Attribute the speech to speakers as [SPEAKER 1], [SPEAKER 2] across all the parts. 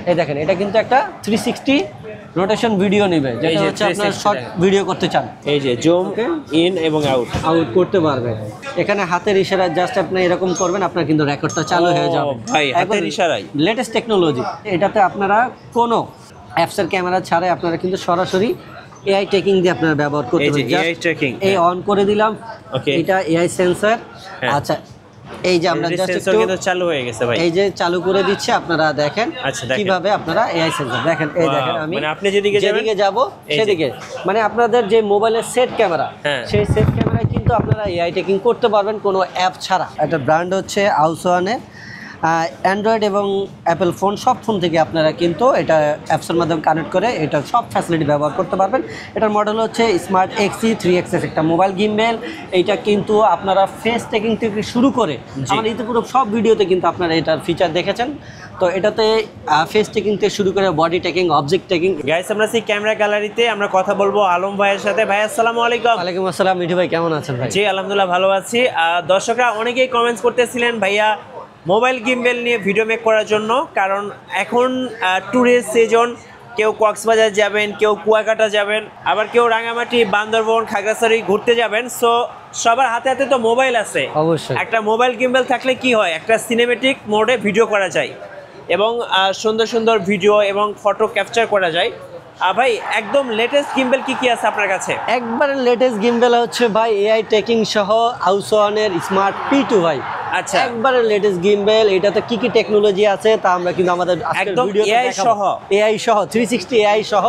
[SPEAKER 1] এই দেখেন এটা কিন্তু একটা 360 রোটেশন ভিডিও নেবে, যেটা হচ্ছে আপনার শর্ট ভিডিও করতে চান,
[SPEAKER 2] এই যে জুম ইন এবং আউট
[SPEAKER 1] করতে পারবে। এখানে হাতের ইশারায় জাস্ট আপনি এরকম করবেন, আপনার কিন্তু রেকর্ডটা চালু হয়ে যাবে
[SPEAKER 2] ভাই, হাতের ইশারায়।
[SPEAKER 1] Latest technology. এটাতে আপনারা কোনো অ্যাপসের ক্যামেরা ছাড়াই আপনারা কিন্তু সরাসরি এআই ট্র্যাকিং দিয়ে আপনারা ব্যবহার করতে পারবেন।
[SPEAKER 2] এআই ট্র্যাকিং
[SPEAKER 1] এই অন করে দিলাম, এটা এআই সেন্সর। আচ্ছা, এই যে আমরা জাস্ট একটু
[SPEAKER 2] চালু হয়ে গেছে ভাই,
[SPEAKER 1] এই যে চালু করে দিচ্ছে, আপনারা দেখেন কিভাবে আপনারা এআই সেন্সর দেখেন। এই দেখেন আমি
[SPEAKER 2] মানে আপনি যেদিকে যাব
[SPEAKER 1] সেদিকে, মানে আপনাদের যে মোবাইলের সেট ক্যামেরা, সেই সেট ক্যামেরায় কিন্তু আপনারা এআই ট্র্যাকিং করতে পারবেন কোনো অ্যাপ ছাড়া। একটা ব্র্যান্ড হচ্ছে আউসওয়ানের, অ্যান্ড্রয়েড এবং অ্যাপেল ফোন, সব ফোন থেকে আপনারা কিন্তু এটা অ্যাপসের মাধ্যমে কানেক্ট করে এটা সব ফ্যাসিলিটি ব্যবহার করতে পারবেন। এটার মডেল হচ্ছে স্মার্ট এক্সি 3XS, একটা মোবাইল গিম্বেল। এইটা কিন্তু আপনারা ফেস ট্র্যাকিং থেকে শুরু করে আমার ইতিপূর্বে সব ভিডিওতে কিন্তু আপনারা এটার ফিচার দেখেছেন। তো এটাতে ফেস ট্র্যাকিং থেকে শুরু করে body tracking, object tracking.
[SPEAKER 2] Guys, আমরা সেই ক্যামেরা গ্যালারিতে আমরা কথা বলবো আলম ভাইয়ের সাথে। ভাই আসসালামু আলাইকুম।
[SPEAKER 1] ওয়ালাইকুম আসসালাম। মিঠু ভাই কেমন আছেন? ভাই
[SPEAKER 2] জি আলহামদুলিল্লাহ ভালো আছি। দর্শকরা অনেকেই কমেন্টস করতেছিলেন ভাইয়া মোবাইল গিম্বেল নিয়ে ভিডিও মেক করার জন্য, কারণ এখন ট্যুরিস্ট সিজন, কেউ কক্সবাজার যাবেন, কেউ কুয়াকাটা যাবেন, আবার কেউ রাঙামাটি, বান্দরবন, খাগড়াছড়ি ঘুরতে যাবেন। সো সবার হাতে হাতে তো মোবাইল আছে,
[SPEAKER 1] অবশ্যই
[SPEAKER 2] একটা মোবাইল গিম্বেল থাকলে কি হয়, একটা সিনেমেটিক মোডে ভিডিও করা যায় এবং সুন্দর সুন্দর ভিডিও এবং ফটো ক্যাপচার করা যায়। ভাই একদম লেটেস্ট গিম্বেল কি আছে আপনার কাছে?
[SPEAKER 1] একবারে লেটেস্ট গিম্বেল হচ্ছে ভাই এআই ট্র্যাকিং সহ আউসওয়ানের স্মার্ট P2 ভাই। আচ্ছা, একবারে লেটেস্ট গিম্বেল। এটাতে কি টেকনোলজি আছে তা আমরা কিন্তু আমাদের
[SPEAKER 2] একদম এআই সহ
[SPEAKER 1] 360 এআই সহ,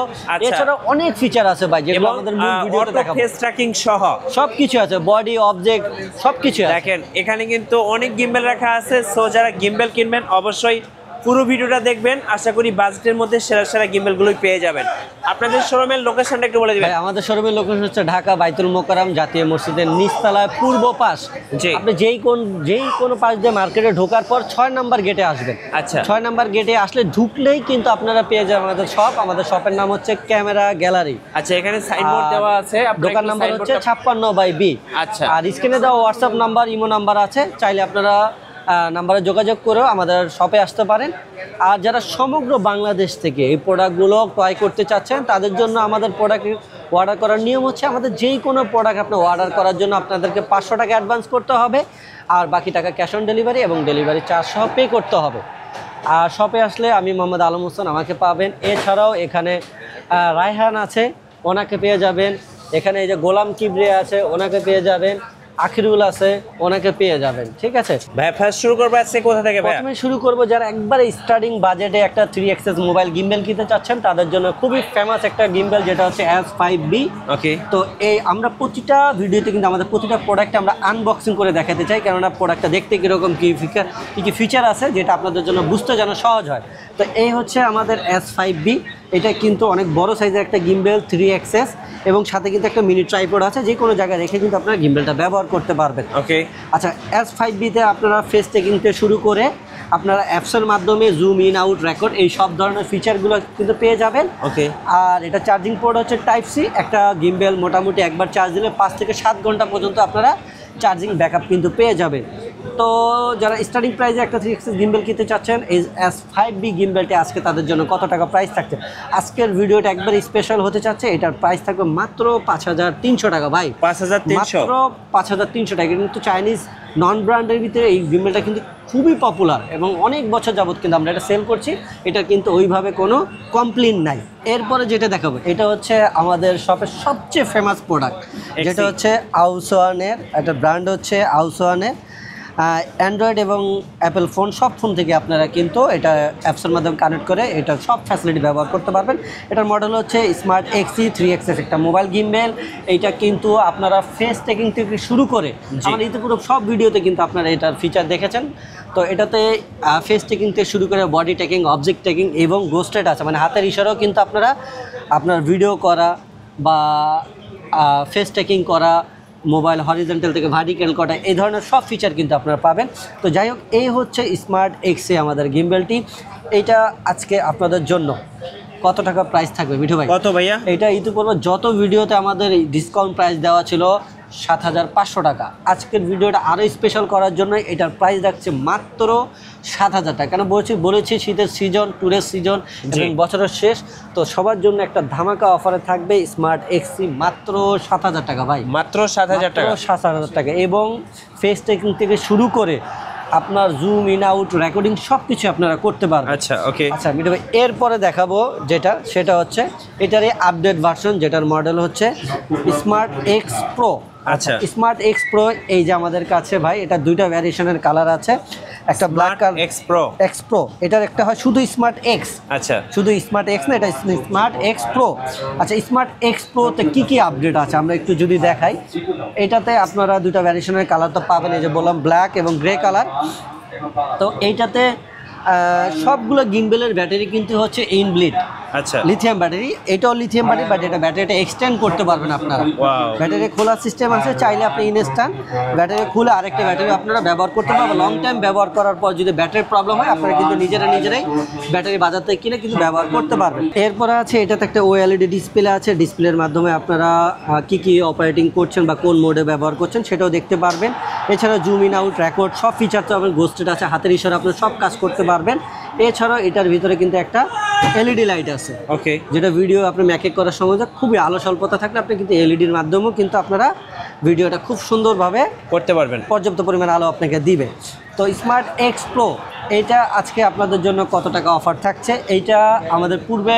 [SPEAKER 1] এছাড়া অনেক ফিচার আছে ভাই, যেগুলো আমাদের মূল ভিডিওতে দেখাবো।
[SPEAKER 2] ফেস ট্র্যাকিং সহ
[SPEAKER 1] সবকিছু আছে, বডি, অবজেক্ট সবকিছু আছে।
[SPEAKER 2] দেখেন এখানে কিন্তু অনেক গিম্বেল রাখা আছে। সো যারা গিম্বেল কিনবেন অবশ্যই পুরো ভিডিওটা দেখবেন। আশা করি বাজেটের মধ্যে সেরা সেরা গিম্বেলগুলোই পেয়ে যাবেন। আপনাদের শোরুমের লোকেশনটা একটু বলে দিবেন।
[SPEAKER 1] আমাদের শোরুমের লোকেশন হচ্ছে ঢাকা বাইতুল মোকাররম জাতীয় মসজিদের নিচতলায় পূর্ব পাশ। আপনি যেই কোনো পাশ দিয়ে মার্কেটে ঢোকার পর 6 নম্বর গেটে আসবেন। আচ্ছা, 6 নম্বর গেটে আসলে ঢুকলেই কিন্তু আপনারা পেয়ে যাবেন আমাদের শপ। আমাদের শপের নাম হচ্ছে ক্যামেরা গ্যালারি।
[SPEAKER 2] আচ্ছা, এখানে সাইনবোর্ড দেওয়া আছে,
[SPEAKER 1] দোকান নাম্বার হচ্ছে 56/B।
[SPEAKER 2] আচ্ছা,
[SPEAKER 1] আর স্ক্রিনে দেওয়া হোয়াটসঅ্যাপ নাম্বার, ইমো নাম্বার আছে, চাইলে আপনারা নাম্বারে যোগাযোগ করেও আমাদের শপে আসতে পারেন। আর যারা সমগ্র বাংলাদেশ থেকে এই প্রোডাক্টগুলো ক্রয় করতে চাচ্ছেন, তাদের জন্য আমাদের প্রোডাক্ট অর্ডার করার নিয়ম হচ্ছে, আমাদের যেই কোনো প্রোডাক্ট আপনি অর্ডার করার জন্য আপনাদেরকে 500 টাকা অ্যাডভান্স করতে হবে, আর বাকি টাকা ক্যাশ অন ডেলিভারি এবং ডেলিভারি চার্জ সহ পে করতে হবে। আর শপে আসলে আমি মোহাম্মদ আলম হোসেন, আমাকে পাবেন। এছাড়াও এখানে রায়হান আছে, ওনাকে পেয়ে যাবেন। এখানে এই যে গোলাম কিবরিয়া আছে, ওনাকে পেয়ে যাবেন। আখিরুল আছে, ওনাকে পেয়ে যাবেন। ঠিক আছে
[SPEAKER 2] ভাই, ফার্স্ট শুরু করবো আজকে কোথা থেকে? ভাই
[SPEAKER 1] প্রথমে শুরু করবো যারা একবারে স্টার্টিং বাজেটে একটা 3XS মোবাইল গিম্বেল কিনতে চাচ্ছেন, তাদের জন্য খুবই ফেমাস একটা গিম্বেল, যেটা হচ্ছে S5B।
[SPEAKER 2] ওকে,
[SPEAKER 1] তো এই আমরা প্রতিটা ভিডিওতে কিন্তু আমাদের প্রতিটা প্রোডাক্ট আমরা আনবক্সিং করে দেখাতে চাই, কেননা প্রোডাক্টটা দেখতে কীরকম কী ফিচার আছে, যেটা আপনাদের জন্য বুঝতে যেন সহজ হয়। তো এই হচ্ছে আমাদের S5B। এটা কিন্তু অনেক বড় সাইজের একটা গিম্বেল 3XS, এবং সাথে কিন্তু একটা মিনি ট্রাইপড আছে, যে কোনো জায়গায় রেখে কিন্তু আপনারা গিম্বেলটা ব্যবহার করতে পারবেন।
[SPEAKER 2] ওকে,
[SPEAKER 1] আচ্ছা, S5Bতে আপনারা ফেস ট্র্যাকিং থেকে শুরু করে আপনারা অ্যাপসের মাধ্যমে জুম ইন, আউট, রেকর্ড, এই সব ধরনের ফিচারগুলো কিন্তু পেয়ে যাবেন।
[SPEAKER 2] ওকে,
[SPEAKER 1] আর এটা চার্জিং পোর্ট হচ্ছে Type-C। একটা গিম্বেল মোটামুটি একবার চার্জ দিলে 5 থেকে 7 ঘন্টা পর্যন্ত আপনারা চার্জিং ব্যাকআপ কিন্তু পেয়ে যাবেন। তো যারা স্টার্টিং প্রাইসে একটা 3XS গিম্বেল কিনতে চাচ্ছেন, এই S5B গিম্বেলটি আজকে তাদের জন্য কত টাকা প্রাইস থাকছে, আজকের ভিডিওটা একবার স্পেশাল হতে চাচ্ছে। এটার প্রাইস থাকবে মাত্র 5300 টাকা। ভাই
[SPEAKER 2] 5300,
[SPEAKER 1] মাত্র 5300 টাকা। কিন্তু চাইনিজ নন ব্র্যান্ডের ভিতরে এই গিম্বেলটা কিন্তু খুবই পপুলার এবং অনেক বছর যাবত কিন্তু আমরা এটা সেল করছি। এটা কিন্তু ওইভাবে কোনো কমপ্লেন নাই। এরপরে যেটা দেখাবো, এটা হচ্ছে আমাদের শপের সবচেয়ে ফেমাস প্রোডাক্ট, যেটা হচ্ছে আউসওয়ানের। একটা ব্র্যান্ড হচ্ছে আউসওয়ানের, অ্যান্ড্রয়েড এবং অ্যাপেল ফোন, সব ফোন থেকে আপনারা কিন্তু এটা অ্যাপসের মাধ্যমে কানেক্ট করে এটা সব ফ্যাসিলিটি ব্যবহার করতে পারবেন। এটার মডেল হচ্ছে স্মার্ট এক্সি 3XS, একটা মোবাইল গিম্বেল। এইটা কিন্তু আপনারা ফেস ট্র্যাকিং থেকে শুরু করে আমার ইতিপূর্বে সব ভিডিওতে কিন্তু আপনারা এটার ফিচার দেখেছেন। তো এটাতে ফেস ট্র্যাকিং থেকে শুরু করে বডি ট্র্যাকিং, অবজেক্ট ট্র্যাকিং এবং গোস্টেড আছে, মানে হাতের ইশারাও কিন্তু আপনারা আপনার ভিডিও করা বা ফেস ট্র্যাকিং করা, মোবাইল হরিজন্টাল থেকে ভার্টিক্যাল করা, এই ধরনের সব ফিচার কিন্তু আপনারা পাবেন। তো যাই হোক, এই হচ্ছে স্মার্ট এক্সে আমাদের গিম্বেলটি। এইটা আজকে আপনাদের জন্য কত টাকা প্রাইস থাকবে মিঠু ভাই?
[SPEAKER 2] কত ভাইয়া?
[SPEAKER 1] এটা ইতিপূর্বে যত ভিডিওতে আমাদের ডিসকাউন্ট প্রাইস দেওয়া ছিল 7,500 টাকা। আজকের ভিডিওটা আরও স্পেশাল করার জন্য এটার প্রাইস রাখছে মাত্র 7,000 টাকা। কেন বলেছি শীতের সিজন, ট্যুরের সিজন এবং বছরের শেষ, তো সবার জন্য একটা ধামাকা অফারে থাকবে স্মার্ট এক্সি মাত্র 7,000 টাকা ভাই,
[SPEAKER 2] মাত্র 7,000 টাকা।
[SPEAKER 1] 7,000 টাকা। এবং ফেস টেকিং থেকে শুরু করে আপনার জুম ইন আউট রেকর্ডিং সব কিছু আপনারা করতে পারবেন।
[SPEAKER 2] আচ্ছা ওকে।
[SPEAKER 1] আচ্ছা মিঠু ভাই, এরপরে দেখাবো সেটা হচ্ছে এটারই আপডেট ভার্সন, যেটার মডেল হচ্ছে স্মার্ট এক্স প্রো।
[SPEAKER 2] আচ্ছা
[SPEAKER 1] স্মার্ট এক্স প্রো এই যে আমাদের কাছে ভাই, এটা দুইটা ভ্যারিয়েশনের কালার আছে, একটা black colour
[SPEAKER 2] x pro,
[SPEAKER 1] x pro, এটার একটা হয় শুধু স্মার্ট এক্স।
[SPEAKER 2] আচ্ছা
[SPEAKER 1] শুধু স্মার্ট এক্স না, এটা স্মার্ট এক্স প্রো। আচ্ছা স্মার্ট এক্স প্রোতে কী কী আপডেট আছে আমরা একটু যদি দেখাই, এটাতে আপনারা দুটো ভ্যারিয়েশনের কালার তো পাবেন, এই যে বললাম ব্ল্যাক এবং গ্রে কালার। তো এইটাতে সবগুলো গিম্বেলের ব্যাটারি কিন্তু হচ্ছে ইনবিল্ট,
[SPEAKER 2] আচ্ছা
[SPEAKER 1] লিথিয়াম ব্যাটারি। এটাও লিথিয়াম ব্যাটারি, বাট এটা ব্যাটারিটা এক্সটেন্ড করতে পারবেন আপনারা। ব্যাটারি খোলার সিস্টেম আছে, চাইলে আপনি ইনস্ট্যান্ট ব্যাটারি খুলে আরেকটা ব্যাটারি আপনারা ব্যবহার করতে পারবেন। লং টাইম ব্যবহার করার পর যদি ব্যাটারির প্রবলেম হয়, আপনারা কিন্তু নিজেরাই ব্যাটারি বাজার থেকে কিনে কিন্তু ব্যবহার করতে পারবেন। এরপরে আছে এটাতে একটা ওএলইডি ডিসপ্লে আছে, ডিসপ্লের মাধ্যমে আপনারা কি অপারেটিং করছেন বা কোন মোডে ব্যবহার করছেন সেটাও দেখতে পারবেন। এছাড়া জুম ইন আউট রেকর্ড সব ফিচার তো আপনার গোস্টেড আছে, হাতের ইশারা আপনারা সব কাজ করতে পারবেন। এছাড়াও এটার ভিতরে কিন্তু একটা এলইডি লাইট আছে,
[SPEAKER 2] ওকে,
[SPEAKER 1] যেটা ভিডিও আপনি ম্যাকেট করার সময় খুবই আলো স্বল্পতা থাকলে আপনি কিন্তু এলইডির মাধ্যমেও কিন্তু আপনারা ভিডিওটা খুব সুন্দরভাবে
[SPEAKER 2] করতে পারবেন,
[SPEAKER 1] পর্যাপ্ত পরিমাণ আলো আপনাকে দিবে। তো স্মার্ট এক্স প্রো এইটা আজকে আপনাদের জন্য কত টাকা অফার থাকছে, এইটা আমাদের পূর্বে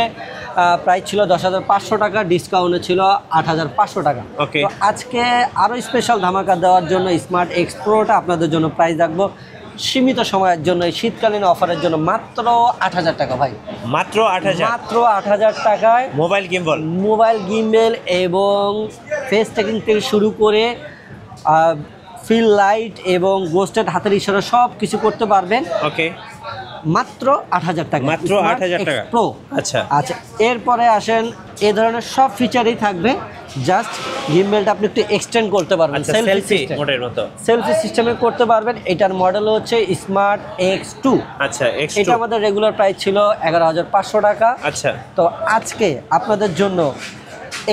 [SPEAKER 1] প্রাইস ছিল 10,500 টাকা, ডিসকাউন্টে ছিল 8,500 টাকা।
[SPEAKER 2] ওকে,
[SPEAKER 1] তো আজকে আরও স্পেশাল ধামাকা দেওয়ার জন্য স্মার্ট এক্স প্রোটা আপনাদের জন্য প্রাইস রাখবো সীমিত সময়ের জন্য, এই শীতকালীন অফারের জন্য মাত্র 8,000 টাকা ভাই,
[SPEAKER 2] মাত্র 8,000,
[SPEAKER 1] মাত্র 8,000 টাকায় মোবাইল গিম্বেল এবং ফেস ট্র্যাকিং থেকে শুরু করে ফিল লাইট এবং গোস্টেড হাতের ইশারা সব কিছু করতে পারবেন।
[SPEAKER 2] ওকে,
[SPEAKER 1] মাত্র 8,000 টাকা,
[SPEAKER 2] মাত্র 8,000 টাকা
[SPEAKER 1] প্রো।
[SPEAKER 2] আচ্ছা
[SPEAKER 1] আচ্ছা, এরপরে আসেন এ ধরনের সব ফিচারই থাকবে, জাস্ট গিম্বেলটা আপনি একটু এক্সটেন্ড করতে পারবেন,
[SPEAKER 2] সেলফি মোডের মতো,
[SPEAKER 1] সেলফি সিস্টেমে করতে পারবেন। এটার মডেল হচ্ছে স্মার্ট এক্স টু।
[SPEAKER 2] আচ্ছা এক্স টু,
[SPEAKER 1] এটা আমাদের রেগুলার প্রাইস ছিল 11,500 টাকা।
[SPEAKER 2] আচ্ছা,
[SPEAKER 1] তো আজকে আপনাদের জন্য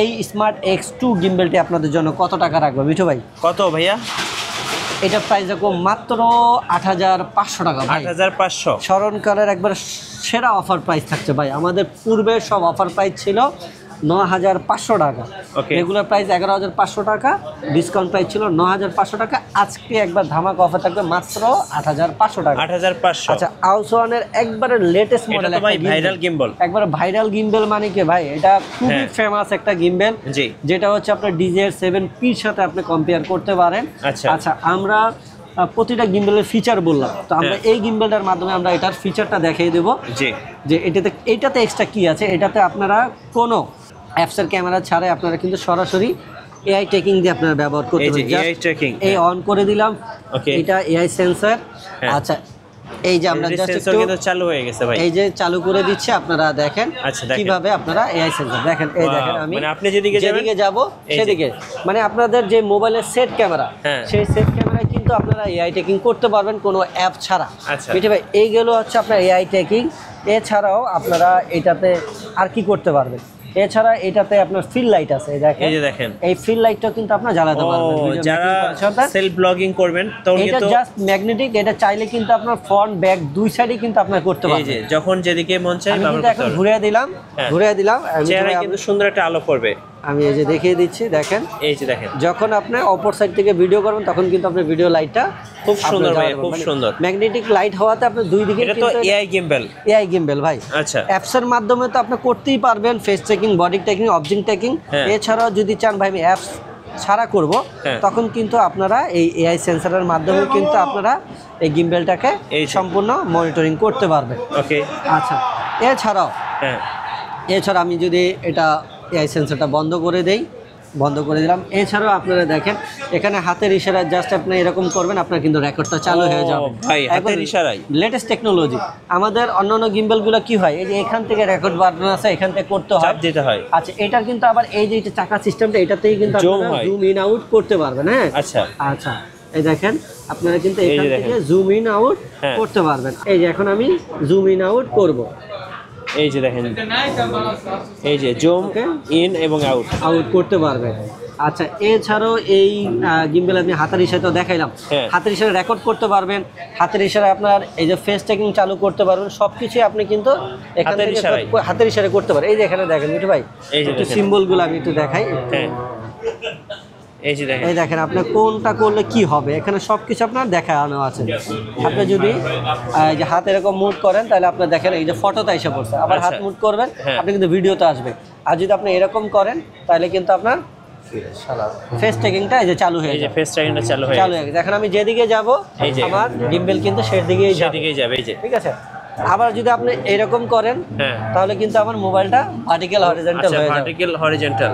[SPEAKER 1] এই স্মার্ট এক্স টু গিম্বেলটি আপনাদের জন্য কত টাকা রাখবো মিঠু ভাই?
[SPEAKER 2] কত ভাইয়া?
[SPEAKER 1] এটা প্রাইস রাখবো মাত্র 8,500 টাকা ভাই,
[SPEAKER 2] 8,500।
[SPEAKER 1] স্মরণকালের একবার সেরা অফার প্রাইস থাকছে ভাই। আমাদের পূর্বে সব অফার প্রাইস ছিল 9,500 টাকা, রেগুলার প্রাইস 11,500 টাকা, ডিসকাউন্ট প্রাইস ছিল 9,500 টাকা। আজকে একবার ধামাকা অফার থাকবে মাত্র 8,500 টাকা,
[SPEAKER 2] 8,500।
[SPEAKER 1] আচ্ছা আউসওয়ানের একবারে লেটেস্ট মডেল,
[SPEAKER 2] এটা ভাই ভাইরাল গিম্বল,
[SPEAKER 1] একবারে ভাইরাল গিম্বেল মানে কি ভাই, এটা খুবই ফেমাস একটা গিম্বেল, যেটা হচ্ছে আপনার DJI 7P'র সাথে আপনি কম্পেয়ার করতে পারেন। আচ্ছা আমরা প্রতিটা গিম্বেলের ফিচার বললাম, তো আমরা এই গিম্বেলটার মাধ্যমে আমরা এটার ফিচারটা দেখিয়ে দেবো যে এটাতে এক্সট্রা কি আছে। এটাতে আপনারা কোনো অ্যাপসের ক্যামেরা ছাড়াই আপনারা কিন্তু সরাসরি এআই ট্র্যাকিং দিয়ে আপনারা ব্যবহার করতে পারেন।
[SPEAKER 2] এআই ট্র্যাকিং
[SPEAKER 1] এই অন করে দিলাম, এটা এআই সেন্সর। আচ্ছা এই যে আমরা জাস্ট একটু
[SPEAKER 2] চালু হয়ে গেছে ভাই,
[SPEAKER 1] এই যে চালু করে দিচ্ছে, আপনারা দেখেন কিভাবে আপনারা এআই সেন্সর দেখেন। এই দেখেন আমি
[SPEAKER 2] মানে আপনি যেদিকে
[SPEAKER 1] যাব সেদিকে, মানে আপনাদের যে মোবাইলের সেট ক্যামেরা, সেই সেট ক্যামেরায় কিন্তু আপনারা এআই ট্র্যাকিং করতে পারবেন কোনো অ্যাপ ছাড়া। বুঝতে ভাই, এইগুলো হচ্ছে আপনার এআই ট্র্যাকিং। এছাড়াও আপনারা এটাতে আর কি করতে পারবেন, এছাড়া এটাতে আপনার ফিল লাইট আছে, দেখেন এই ফিল লাইটটাও কিন্তু আপনারা জ্বালাতে পারবেন
[SPEAKER 2] যারা সেলফ ব্লগিং করবেন। তো
[SPEAKER 1] এটা জাস্ট ম্যাগনেটিক, এটা চাইলে কিন্তু আপনার ফ্রন্ট ব্যাক দুই সাইডে কিন্তু আপনারা করতে পারবেন।
[SPEAKER 2] এই যে যখন যেদিকে মন চায়
[SPEAKER 1] আমি কিন্তু এখন ঘুরিয়ে দিলাম,
[SPEAKER 2] চেহারায় কিন্তু সুন্দর একটা আলো পড়বে।
[SPEAKER 1] আমি এই যে দেখিয়ে দিচ্ছি, দেখেন
[SPEAKER 2] এই যে দেখেন,
[SPEAKER 1] যখন আপনি অপর সাইড থেকে ভিডিও করবেন তখন কিন্তু আপনার ভিডিও লাইটটা
[SPEAKER 2] খুব সুন্দর ভাই, খুব সুন্দর
[SPEAKER 1] ম্যাগনেটিক লাইট হওয়াতে আপনি দুই দিকে
[SPEAKER 2] এটা তো এআই গিম্বেল
[SPEAKER 1] ভাই।
[SPEAKER 2] আচ্ছা,
[SPEAKER 1] অ্যাপসের মাধ্যমে তো আপনি করতেই পারবেন face tracking, body tracking, object tracking. এছাড়াও যদি চান ভাই আমি অ্যাপস ছাড়া করব, তখন কিন্তু আপনারা এই এআই সেন্সরের মাধ্যমে কিন্তু আপনারা এই গিম্বেলটাকে সম্পূর্ণ মনিটরিং করতে পারবেন।
[SPEAKER 2] ওকে,
[SPEAKER 1] আচ্ছা এছাড়া আমি যদি এটা এআই সেন্সরটা বন্ধ করে দিলাম। এছাড়াও আপনারা দেখেন এখানে হাতের ইশারায় জাস্ট আপনি এরকম করবেন, আপনার কিন্তু রেকর্ডটা চালু হয়ে যাবে
[SPEAKER 2] ভাই, হাতের ইশারায়।
[SPEAKER 1] Latest technology. আমাদের অন্যান্য গিম্বেলগুলো কি হয়, এই যে এখান থেকে রেকর্ড বাটন আছে, এখান থেকে করতে হয়,
[SPEAKER 2] চাপ দিতে হয়।
[SPEAKER 1] আচ্ছা এটার কিন্তু আবার এই যে চাকা সিস্টেমটা, এটাতেই কিন্তু আপনারা জুম ইন আউট করতে পারবেন। আচ্ছা এই দেখেন আপনারা কিন্তু এখান থেকে জুম ইন আউট করতে পারবেন। এই যে এখন আমি জুম ইন আউট করব,
[SPEAKER 2] এই যে দেখেন, এই যে জুম ইন এবং আউট
[SPEAKER 1] করতে পারবেন। আচ্ছা, এছাড়াও এই গিম্বেল আমি হাতের ইশারাতেও দেখাইলাম,
[SPEAKER 2] হ্যাঁ।
[SPEAKER 1] হাতের ইশারা রেকর্ড করতে পারবেন, হাতের ইশারা আপনার এই যে ফেস ট্র্যাকিং চালু করতে পারবেন, সবকিছু আপনি কিন্তু এখান
[SPEAKER 2] হাতের
[SPEAKER 1] থেকে
[SPEAKER 2] ইশারায়।
[SPEAKER 1] হাতের ইশারা করতে পারেন। এই যে এখানে দেখেন মিঠু ভাই,
[SPEAKER 2] এই যে
[SPEAKER 1] একটু
[SPEAKER 2] দেখেন।
[SPEAKER 1] সিম্বলগুলো আমি একটু দেখাই।
[SPEAKER 2] হ্যাঁ, এই যে দেখেন।
[SPEAKER 1] এই দেখেন আপনি কোনটা করলে কি হবে, এখানে সবকিছু আপনার দেখানো আছে। আপনি যদি এই যে হাত এরকম মুভ করেন তাহলে আপনার দেখেন এই যে ফটোতে এসে পড়ছে, আবার হাত
[SPEAKER 2] আচ্ছা।
[SPEAKER 1] মুভ করবেন
[SPEAKER 2] হ্যাঁ।
[SPEAKER 1] আপনি কিন্তু ভিডিওতে আসবে। আর যদি আপনি এরকম করেন তাহলে কিন্তু আপনার ফেস ট্র্যাকিংটা এই যে চালু হয়ে
[SPEAKER 2] এই যে
[SPEAKER 1] যাবে,
[SPEAKER 2] ফেস ট্র্যাকিংটা চালু হয়ে
[SPEAKER 1] চালু হয়ে গেছে। এখন আমি যেদিকে যাব
[SPEAKER 2] এই যে।
[SPEAKER 1] আমার গিম্বেল কিন্তু সেদিকেই যাবে,
[SPEAKER 2] সেদিকেই যাবে, এই যে।
[SPEAKER 1] ঠিক আছে। আবার যদি আপনি এরকম করেন
[SPEAKER 2] হ্যাঁ।
[SPEAKER 1] তাহলে কিন্তু আমার মোবাইলটা ভার্টিক্যাল হরিজন্টাল
[SPEAKER 2] আচ্ছা,
[SPEAKER 1] হয়ে যাবে,
[SPEAKER 2] ভার্টিক্যাল হরিজন্টাল,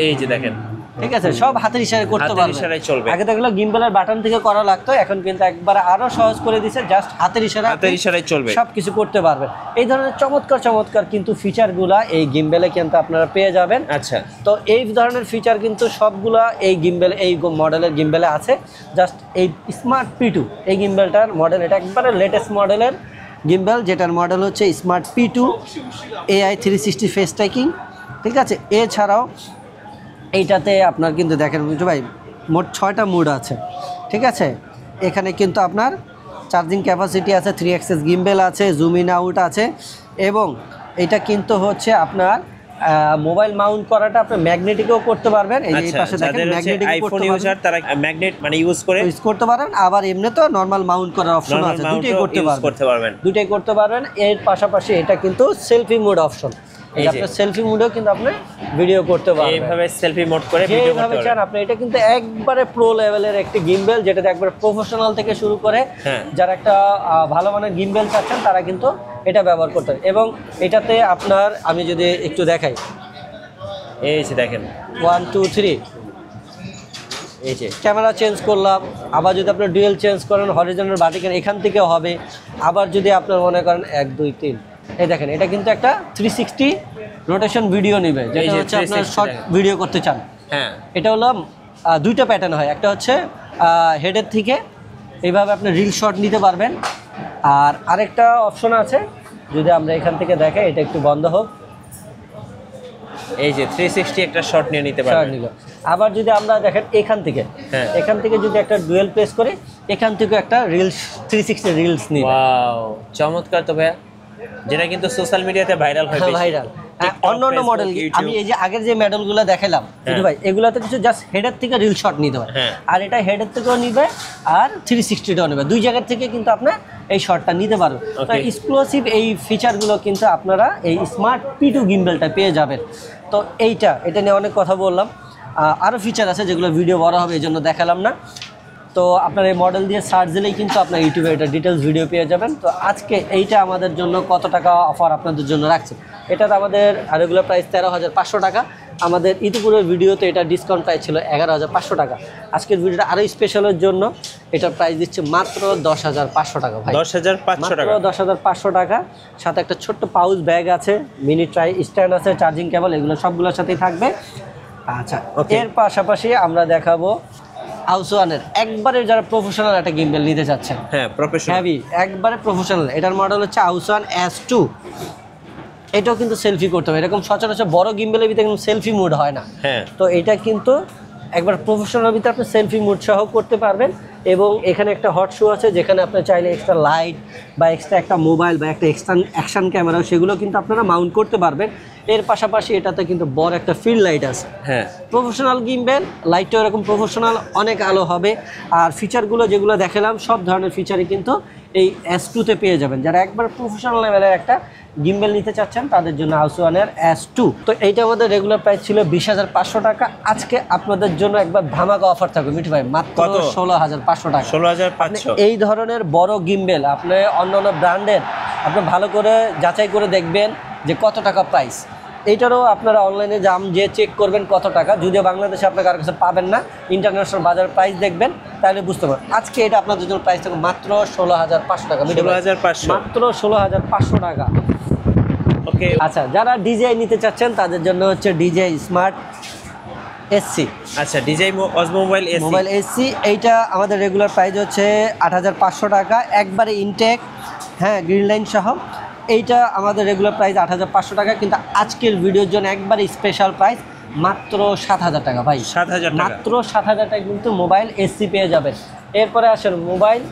[SPEAKER 2] এই যে দেখেন।
[SPEAKER 1] ঠিক আছে। সব হাতের ইশারায় করতে
[SPEAKER 2] হাতের
[SPEAKER 1] পারবেন,
[SPEAKER 2] ইশারায় চলবে।
[SPEAKER 1] আগে তো এগুলো গিম্বেলের বাটন থেকে করা লাগতো, এখন কিন্তু একবার আরো সহজ করে দিয়েছে, জাস্ট হাতের ইশারায়
[SPEAKER 2] হাতের ইশারায় চলবে।
[SPEAKER 1] সব কিছু করতে পারবেন। এই ধরনের চমৎকার চমৎকার কিন্তু ফিচারগুলা এই গিম্বেলে কিন্তু আপনারা পেয়ে যাবেন।
[SPEAKER 2] আচ্ছা,
[SPEAKER 1] তো এই ধরনের ফিচার কিন্তু সবগুলা এই গিম্বেল, এই মডেলের গিম্বেলে আছে। জাস্ট এই স্মার্ট P2 এই গিম্বেলটার মডেল, এটা একবারে লেটেস্ট মডেলের গিম্বেল, যেটার মডেল হচ্ছে smart P2 AI 360 face tracking, ঠিক আছে। এছাড়াও এইটাতে আপনার কিন্তু দেখেন মিঠু ভাই মোট 6টা মোড আছে, ঠিক আছে। এখানে কিন্তু আপনার চার্জিং ক্যাপাসিটি আছে, 3 অ্যাক্সেস গিম্বেল আছে, জুম ইন আউট আছে, এবং এটা কিন্তু হচ্ছে আপনার মোবাইল মাউন্ট করাটা আপনি ম্যাগনেটিকও করতে পারবেন। এই যে এই
[SPEAKER 2] আচ্ছা,
[SPEAKER 1] পাশে দেখেন
[SPEAKER 2] যাদের হচ্ছে
[SPEAKER 1] ম্যাগনেটিক
[SPEAKER 2] আইফোন
[SPEAKER 1] করতে
[SPEAKER 2] ইউজার
[SPEAKER 1] পারবেন,
[SPEAKER 2] তারা ম্যাগনেট মানে ইউজ করে
[SPEAKER 1] ইউজ করতে পারেন। আবার এমনি তো নরমাল মাউন্ট করার অপশন
[SPEAKER 2] নরমাল
[SPEAKER 1] আছে,
[SPEAKER 2] মাউন্টও
[SPEAKER 1] দুটোই করতে
[SPEAKER 2] ইউজ
[SPEAKER 1] পারবেন,
[SPEAKER 2] করতে পারবেন।
[SPEAKER 1] দুটোই করতে পারবেন। এর পাশাপাশি এটা কিন্তু সেলফি মোড অপশন,
[SPEAKER 2] এই যে।
[SPEAKER 1] আপনার সেলফি মোডেও কিন্তু আপনি ভিডিও করতে পারবেন,
[SPEAKER 2] এইভাবে সেলফি মোড করে ভিডিও
[SPEAKER 1] যেভাবে
[SPEAKER 2] করতে
[SPEAKER 1] চান
[SPEAKER 2] পারবেন।
[SPEAKER 1] আপনি। এটা কিন্তু একবারে প্রো লেভেলের একটি গিম্বেল, যেটাতে একবার প্রফেশনাল থেকে শুরু করে
[SPEAKER 2] হ্যাঁ।
[SPEAKER 1] যারা একটা ভালো মানের গিম্বেল চাচ্ছেন তারা কিন্তু এটা ব্যবহার করতে পারেন। এবং এটাতে আপনার আমি যদি একটু দেখাই,
[SPEAKER 2] এই যে দেখেন,
[SPEAKER 1] 1 2 3
[SPEAKER 2] এই যে
[SPEAKER 1] ক্যামেরা চেঞ্জ করলাম। আবার যদি আপনার ডুয়েল চেঞ্জ করেন হরিজন্টাল ভার্টিক্যাল এখান থেকেও হবে। আবার যদি আপনার মনে করেন 1 2 3, এই দেখেন এটা কিন্তু একটা 360 রোটেশন ভিডিও নেবে,
[SPEAKER 2] এই
[SPEAKER 1] যেটা
[SPEAKER 2] যে
[SPEAKER 1] হচ্ছে আপনার
[SPEAKER 2] 360
[SPEAKER 1] শর্ট
[SPEAKER 2] দেখেন।
[SPEAKER 1] ভিডিও করতে চান।
[SPEAKER 2] হ্যাঁ,
[SPEAKER 1] এটা হলো দুইটা প্যাটার্ন হয়, একটা হচ্ছে হেডের থেকে এইভাবে আপনি রিল শট নিতে পারবেন, আর আরেকটা অপশন আছে যদি আমরা এখান থেকে দেখাই, এটা একটু বন্ধ হোক,
[SPEAKER 2] এই যে 360 একটা শট নিয়ে নিতে
[SPEAKER 1] শট
[SPEAKER 2] পারবেন।
[SPEAKER 1] নিল। আবার যদি আমরা দেখেন এখান থেকে,
[SPEAKER 2] হ্যাঁ।
[SPEAKER 1] এখান থেকে যদি একটা ডুয়েল প্রেস করি, এখান থেকে একটা রিলস 360 রিলস নিবে,
[SPEAKER 2] ওয়াও, চমৎকার তো ভাইয়া, যেটা কিন্তু সোশ্যাল মিডিয়াতে ভাইরাল হয় বেশি।
[SPEAKER 1] ভাইরাল।
[SPEAKER 2] TikTok,
[SPEAKER 1] অন্য অন্য
[SPEAKER 2] Facebook,
[SPEAKER 1] মডেল
[SPEAKER 2] YouTube।
[SPEAKER 1] আমি এই যে আগের যে মডেলগুলো দেখালাম
[SPEAKER 2] হ্যাঁ।
[SPEAKER 1] ভাই, এগুলাতে কিছু জাস্ট হেডের থেকে রিল শট নিতে হয়,
[SPEAKER 2] হ্যাঁ।
[SPEAKER 1] আর এটা হেডের থেকেও নিবে আর 360টাও নেবে, দুই জায়গা থেকে কিন্তু আপনার এই শটটা নিতে পারবে। তো
[SPEAKER 2] Okay.
[SPEAKER 1] এক্সক্লুসিভ এই ফিচারগুলো কিন্তু আপনারা এই স্মার্ট P2 গিম্বেলটা পেয়ে যাবেন। তো এটা নিয়ে অনেক কথা বললাম, আরও ফিচার আছে যেগুলো ভিডিও বড় হবে এই জন্য দেখালাম না। তো আপনার এই মডেল দিয়ে সার্চ দিলেই কিন্তু আপনার ইউটিউবে এটা ডিটেলস ভিডিও পেয়ে যাবেন। তো আজকে এইটা আমাদের জন্য কত টাকা অফার আপনাদের জন্য রাখছে, এটার আমাদের রেগুলার প্রাইস 13,500 টাকা। আমাদের ইতিপূর্বের ভিডিওতে এটা ডিসকাউন্ট প্রাইস ছিল 11,500 টাকা। আজকের ভিডিওটা আরও স্পেশালের জন্য এটার প্রাইস দিচ্ছে মাত্র 10,500 টাকা ভাই,
[SPEAKER 2] 10,500 টাকা।
[SPEAKER 1] মাত্র 10,500 টাকা। সাথে একটা ছোট্ট পাউচ ব্যাগ আছে, মিনি ট্রাই স্ট্যান্ড আছে, চার্জিং কেবল, এগুলো সবগুলোর সাথেই থাকবে। আচ্ছা,
[SPEAKER 2] Okay.
[SPEAKER 1] এর পাশাপাশি আমরা দেখাবো আউসওয়ানের একবারে যারা প্রফেশনাল একটা গিম্বেল নিতে চাচ্ছেন,
[SPEAKER 2] হ্যাঁ, প্রফেশনাল।
[SPEAKER 1] হ্যাভি একবারে প্রফেশনাল, এটার মডেল হচ্ছে আউসওয়ান S2। এটাও কিন্তু সেলফি করতে হবে, এরকম সচরাচর বড় গিম্বেলের ভিতরে কিন্তু সেলফি মুড হয় না।
[SPEAKER 2] হ্যাঁ,
[SPEAKER 1] তো এটা কিন্তু একবার প্রফেশনাল ভিতরে আপনি সেলফি মুড সহ করতে পারবেন। এবং এখানে একটা হট শো আছে, যেখানে আপনি চাইলে এক্সট্রা লাইট বা এক্সট্রা একটা মোবাইল বা একটা এক্সট্রা অ্যাকশন ক্যামেরা সেগুলো কিন্তু আপনারা মাউন্ট করতে পারবেন। এর পাশাপাশি এটাতে কিন্তু বড় একটা ফিল্ড লাইট আছে।
[SPEAKER 2] হ্যাঁ,
[SPEAKER 1] প্রফেশনাল গিম্বেল, লাইটটাও এরকম প্রফেশনাল, অনেক আলো হবে। আর ফিচারগুলো যেগুলো দেখালাম সব ধরনের ফিচারই কিন্তু এই S2-তে পেয়ে যাবেন। যারা একবার প্রফেশনাল লেভেলের একটা গিম্বেল নিতে চাচ্ছেন তাদের জন্য আউসওয়ানের S2। তো এইটা আমাদের রেগুলার প্রাইস ছিল 20,500 টাকা। আজকে আপনাদের জন্য একবার ধামাকা অফার থাকবে মিঠু ভাই, মাত্র
[SPEAKER 2] কত?
[SPEAKER 1] 16,500 টাকা।
[SPEAKER 2] 16,500।
[SPEAKER 1] এই ধরনের বড় গিম্বেল আপনি অন্য ব্র্যান্ডের আপনি ভালো করে যাচাই করে দেখবেন যে কত টাকা প্রাইস। এইটারও আপনারা অনলাইনে যে চেক করবেন কত টাকা, যদিও বাংলাদেশে আপনার কারো কাছে পাবেন না, ইন্টারন্যাশনাল বাজার প্রাইস দেখবেন তাহলে বুঝতে পারবেন। আজকে এটা আপনাদের জন্য প্রাইস থাকবে মাত্র 16,500 টাকা,
[SPEAKER 2] 16,500
[SPEAKER 1] মাত্র 16,500 টাকা।
[SPEAKER 2] ওকে,
[SPEAKER 1] আচ্ছা, যারা ডিজাই নিতে চাচ্ছেন তাদের জন্য হচ্ছে ডিজাই স্মার্ট SC
[SPEAKER 2] আচ্ছা, ডিজাই অজমো মোবাইল এসি।
[SPEAKER 1] Mobile SC। এইটা আমাদের রেগুলার প্রাইস হচ্ছে 8,500 টাকা, একবারে ইনটেক, হ্যাঁ, গ্রিন লাইন সহ। এইটা আমাদের রেগুলার প্রাইস 8,500 টাকা, কিন্তু আজকের ভিডিওর জন্য একবারে স্পেশাল প্রাইস মাত্র 7,000 টাকা ভাই।
[SPEAKER 2] 7,000 টাকা।
[SPEAKER 1] মাত্র 7,000 টাকা কিন্তু মোবাইল এসি পেয়ে যাবেন। এরপরে আসেন মোবাইল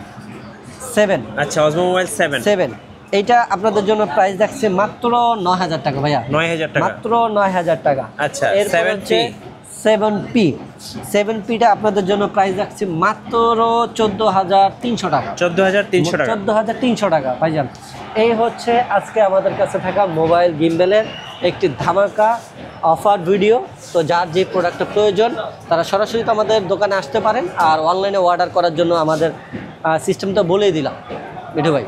[SPEAKER 1] 7।
[SPEAKER 2] আচ্ছা, অসমো মোবাইল 7।
[SPEAKER 1] এইটা আপনাদের জন্য প্রাইস রাখছে মাত্র 9,000 টাকা ভাইয়া।
[SPEAKER 2] 9,000 টাকা।
[SPEAKER 1] মাত্র 9,000 টাকা।
[SPEAKER 2] আচ্ছা,
[SPEAKER 1] এরপর
[SPEAKER 2] 7P।
[SPEAKER 1] 7Pটা আপনাদের জন্য প্রাইস রাখছে মাত্র 14,300 টাকা।
[SPEAKER 2] 14,300 টাকা।
[SPEAKER 1] 14,300 টাকা ভাইজান। এই হচ্ছে আজকে আমাদের কাছে থাকা মোবাইল গিম্বেলের একটি ধামাকা অফার ভিডিও। তো যার যে প্রোডাক্টটা প্রয়োজন তারা সরাসরি তো আমাদের দোকানে আসতে পারেন, আর অনলাইনে অর্ডার করার জন্য আমাদের সিস্টেমটা বলেই দিলাম মিঠু ভাই।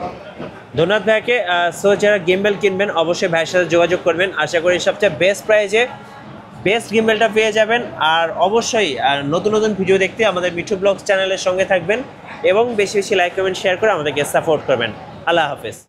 [SPEAKER 2] ধন্যবাদ ভাইকে। সো যারা গিম্বেল কিনবেন অবশ্যই ভাইয়ের সাথে যোগাযোগ করবেন। আশা করি সবচেয়ে বেস্ট প্রাইজে বেস্ট গিম্বেলটা পেয়ে যাবেন। আর অবশ্যই নতুন নতুন ভিডিও দেখতে আমাদের মিঠু ব্লগস চ্যানেলের সঙ্গে থাকবেন এবং বেশি বেশি লাইক কমেন্ট শেয়ার করে আমাদেরকে সাপোর্ট করবেন। আল্লাহ হাফেজ।